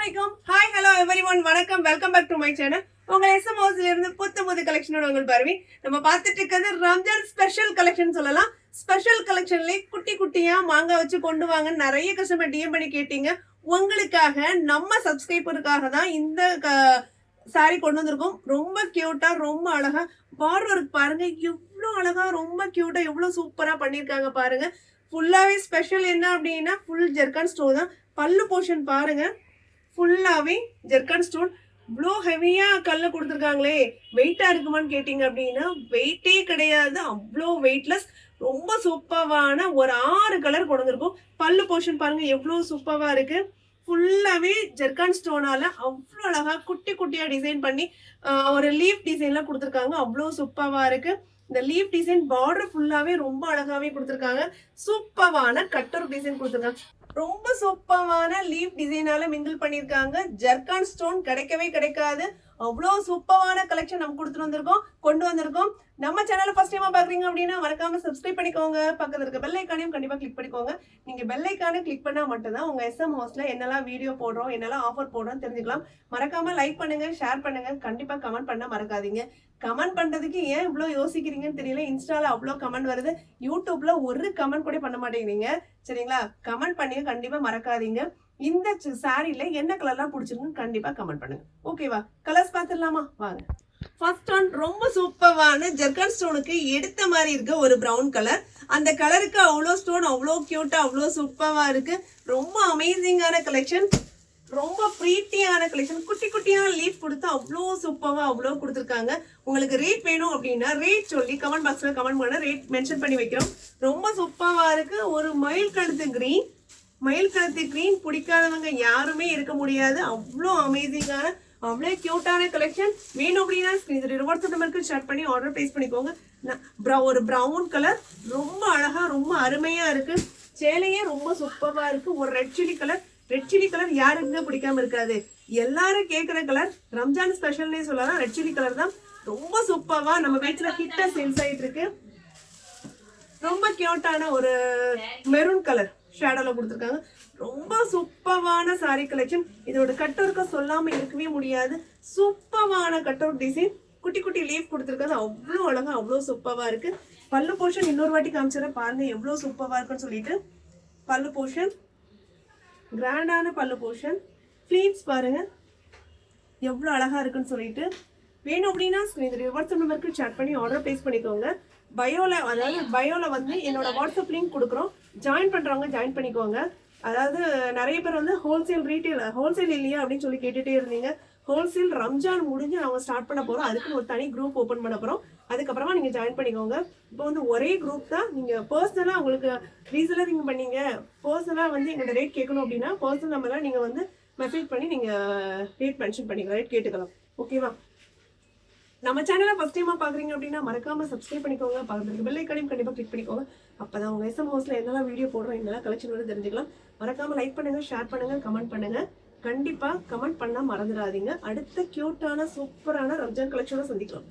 Assalamualaikum. Hi, hello everyone. வணக்கம். Welcome back to my channel. உங்க SM ஹவுஸ்ல இருந்து புது கலெக்ஷனோட உங்கள் பார்வை. நம்ம பார்த்துட்டு இருக்கிறது ரம்ஜான் ஸ்பெஷல் கலெக்ஷன் சொல்லலாம். ஸ்பெஷல் கலெக்ஷன்ல குட்டி குட்டியா மாங்காய் வச்சு கொண்டு வாங்க நிறைய கஸ்டமர் டிஎம் பண்ணி கேட்டீங்க. உங்களுக்காக நம்ம சப்ஸ்கிரைபருக்காக தான் இந்த சாரி கொண்டு வந்திருக்கோம். ரொம்ப கியூட்டா ரொம்ப அழகா பார்டர் ஒர்க் பாருங்க, எவ்வளோ அழகா ரொம்ப கியூட்டா எவ்வளோ சூப்பரா பண்ணியிருக்காங்க பாருங்க. ஃபுல்லாவே ஸ்பெஷல் என்ன அப்படின்னா ஃபுல் ஜெர்கான் ஸ்டோன் தான். பல்லு போர்ஷன் பாருங்க, ஃபுல்லாவே ஜெர்கான் ஸ்டோன். இவ்வளோ ஹெவியா கல்ல கொடுத்துருக்காங்களே, வெயிட்டா இருக்குமான்னு கேட்டீங்க அப்படின்னா வெயிட்டே கிடையாது, அவ்வளோ வெயிட்லெஸ். ரொம்ப சூப்பரான ஒரு 6 கலர் கொண்டு வந்திருக்கும். பல்லு போர்ஷன் பாருங்க எவ்வளோ சூப்பரா இருக்கு. ஃபுல்லாவே ஜெர்கான் ஸ்டோனால அவ்வளோ அழகா குட்டி குட்டியா டிசைன் பண்ணி ஒரு லீஃப் டிசைன்லாம் கொடுத்துருக்காங்க. அவ்வளோ சூப்பரா இருக்கு. இந்த லீஃப் டிசைன் பார்டர் ஃபுல்லாவே ரொம்ப அழகாவே கொடுத்துருக்காங்க. சூப்பரான கட்டர் டிசைன் கொடுத்துருக்காங்க. ரொம்ப சூப்பரான லீஃப் டிசைனால மிங்கிள் பண்ணியிருக்காங்க. ஜெர்கான் ஸ்டோன் கிடைக்கவே கிடைக்காது. அவ்வளோ சூப்பரான கலெக்ஷன் நம்ம கொண்டு வந்திருக்கோம். நம்ம சேனலை ஃபர்ஸ்ட் டைமா பாக்குறீங்க அப்படின்னா மறக்காம சப்ஸ்கிரைப் பண்ணிக்கோங்க. பக்கத்துல இருக்க பெல் ஐக்கானையும் கண்டிப்பா கிளிக் பண்ணிக்கோங்க. நீங்க பெல் ஐக்கானை கிளிக் பண்ணா மட்டும்தான் உங்க SM ஹவுஸ்ல என்னெல்லாம் வீடியோ போடுறோம், என்னெல்லாம் ஆஃபர் போடுறோம் தெரிஞ்சுக்கலாம். மறக்காம லைக் பண்ணுங்க, ஷேர் பண்ணுங்க, கண்டிப்பா கமெண்ட் பண்ண மறக்காதீங்க. கமெண்ட் பண்றதுக்கு ஏன் இவ்வளோ யோசிக்கிறீங்கன்னு தெரியல. இன்ஸ்டால அவ்வளோ கமெண்ட் வருது, யூடியூப்ல ஒரு கமெண்ட் கூட பண்ண மாட்டேங்கிறீங்க. சரிங்களா? கமெண்ட் பண்ணி கண்டிப்பா மறக்காதீங்க. இந்த சாரில என்ன கலர்லாம் பிடிச்சிருக்குன்னு கண்டிப்பா கமெண்ட் பண்ணுங்க. ஓகேவா? கலர்ஸ் பார்த்துடலாமா? வாங்க. ஃபர்ஸ்ட் ஒன் ரொம்ப சூப்பரான ஜெர்கான் ஸ்டோனுக்கு எடுத்த மாதிரி இருக்க ஒரு பிரவுன் கலர். அந்த கலருக்கு அவ்வளோ ஸ்டோன் அவ்வளோ கியூட்டா அவ்வளோ சூப்பரா இருக்கு. ரொம்ப அமேசிங்கான கலெக்ஷன், ரொம்ப ப்ரீட்டியான கலெக்ஷன். குட்டி குட்டியான லீஃப் கொடுத்து அவ்வளோ சூப்பரா அவ்வளோ கொடுத்துருக்காங்க. உங்களுக்கு ரேட் வேணும் அப்படின்னா ரேட் சொல்லி கமெண்ட் பாக்ஸ்ல கமெண்ட் பண்ண ரேட் மென்ஷன் பண்ணி வைக்கிறோம். ரொம்ப சூப்பரா இருக்கு. ஒரு மயில் கழுத்து கிரீன் பிடிக்காதவங்க யாருமே இருக்க முடியாது. அவ்வளோ அமேசிங்கான அவ்வளோ கியூட்டான கலெக்ஷன். வேணும் அப்படின்னா வாட்ஸ்அப் நம்பருக்கு ஷேர் பண்ணி ஆர்டர் பிளேஸ் பண்ணிக்கோங்க. ஒரு ப்ரௌன் கலர் ரொம்ப அழகா ரொம்ப அருமையா இருக்கு. சேலையே ரொம்ப சூப்பரா இருக்கு. ஒரு ரெட் சில்லி கலர் யாருக்குங்க பிடிக்காம இருக்காது? எல்லாரும் கேட்குற கலர். ரம்ஜான் ஸ்பெஷல்னே சொல்லலாம். ரெட் சில்லி கலர் தான் ரொம்ப சூப்பரா நம்ம வீட்டுல ஹிட்டா சேல்ஸ் ஆயிட்டு இருக்கு. ரொம்ப கியூட்டான ஒரு மெரூன் கலர் ஷேடோல கொடுத்துருக்காங்க. ரொம்ப சூப்பரான சாரி கலெக்ஷன். இதோட கட்டோருக்க சொல்லாம இருக்கவே முடியாது. சூப்பரான கட்டோர் டிசைன், குட்டி குட்டி லீஃப் கொடுத்துருக்காங்க. அவ்வளோ அழகா அவ்வளோ சூப்பரா இருக்கு. பல்லு போர்ஷன் இன்னொரு வாட்டி காமிச்சிடறேன் பாருங்க எவ்வளோ சூப்பரா இருக்குன்னு சொல்லிட்டு. பல்லு போர்ஷன் கிராண்டான பல்லு போர்ஷன். ஃபிளீட்ஸ் பாருங்க எவ்வளோ அழகா இருக்குன்னு சொல்லிட்டு. வேணும் அப்படின்னா வாட்ஸ்அப் நம்பருக்கு சேட் பண்ணி ஆர்டர் பிளேஸ் பண்ணிக்கோங்க. பயோல வந்து என்னோட வாட்ஸ்அப் லிங்க் கொடுக்குறோம். ஜாயின் பண்றவங்க ஜாயின் பண்ணிக்கோங்க. அதாவது நிறைய பேர் வந்து ஹோல்சேல் இல்லையா அப்படின்னு சொல்லி கேட்டுட்டே இருந்தீங்க. ஹோல்சேல் ரம்ஜான் முடிஞ்சு நாங்கள் ஸ்டார்ட் பண்ண போறோம். அதுக்கு ஒரு தனி குரூப் ஓப்பன் பண்ண போறோம். அதுக்கப்புறமா நீங்க ஜாயின் பண்ணிக்கோங்க. இப்போ வந்து ஒரே குரூப் தான். நீங்க பர்சனலா உங்களுக்கு ரீசெல்லாம் நீங்க பண்ணீங்க, பர்சனலா வந்து எங்களோட ரேட் கேட்கணும் அப்படின்னா பர்சனல் நம்பர்லாம் நீங்க வந்து மெசேஜ் பண்ணி நீங்க ரேட் மென்ஷன் பண்ணிக்கலாம், ரேட் கேட்டுக்கலாம். ஓகேவா? நம்ம சேனலை ஃபர்ஸ்ட் டைமா பாக்குறீங்க அப்படின்னா மறக்காம சப்ஸ்கிரைப் பண்ணிக்கோங்க. பக்கத்துல பெல் ஐக்கானையும் கண்டிப்பா கிளிக் பண்ணிக்கோங்க. அப்பதான் உங்க SM ஹவுஸ்ல என்னெல்லாம் வீடியோ போடுறோம், என்னெல்லாம் கலெக்ஷன் வந்து தெரிஞ்சுக்கலாம். மறக்காம லைக் பண்ணுங்க, ஷேர் பண்ணுங்க, கமெண்ட் பண்ணுங்க. கண்டிப்பா கமெண்ட் பண்ணா மறந்துடாதீங்க. அடுத்த கியூட்டான சூப்பரான ரம்ஜான் கலெக்ஷனோட சந்திக்கலாம்.